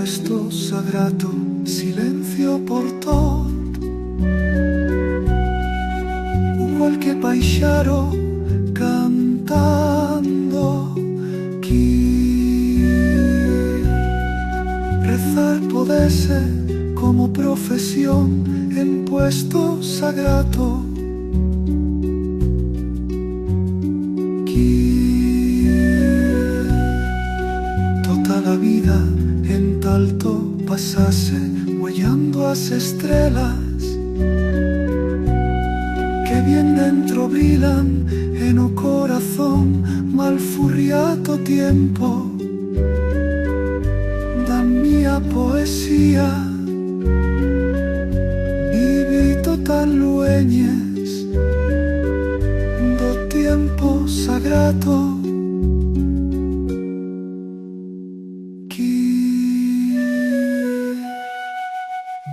puesto sagrato, silencio por tot. Qualche paisciaro cantando qui. Rezar podese como profesión en puesto sagrato. Qui. Toda la vida en talto pasase, huellando as estrelas que bien dentro brillan en o corazón malfurriato tiempo da mia poesía. Vivito tan lueñes do tiempo sagrato.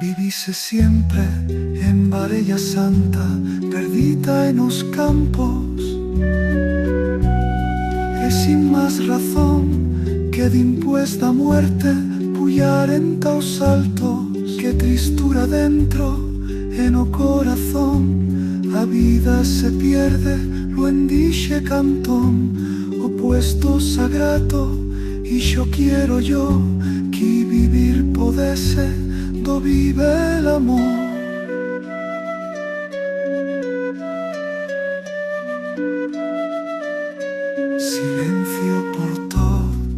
Vivise siempre en Varella Santa, perdida en los campos, que sin más razón que de impuesta muerte puyar en taos altos, que tristura dentro en o corazón, a vida se pierde, lo endixe cantón, o puesto sagrato, y yo quiero yo, que vivir podese, do vive el amor. Silencio por tot,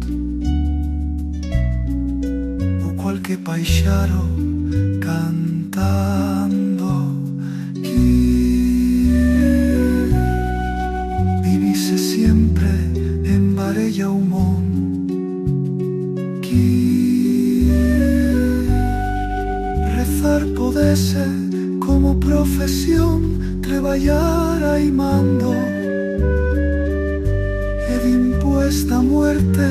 o qualche paisciaro cantando qui. Vivise siempre en Varella Humón qui. Rezar podese como profesión, treballar aimando e de impuesta muerte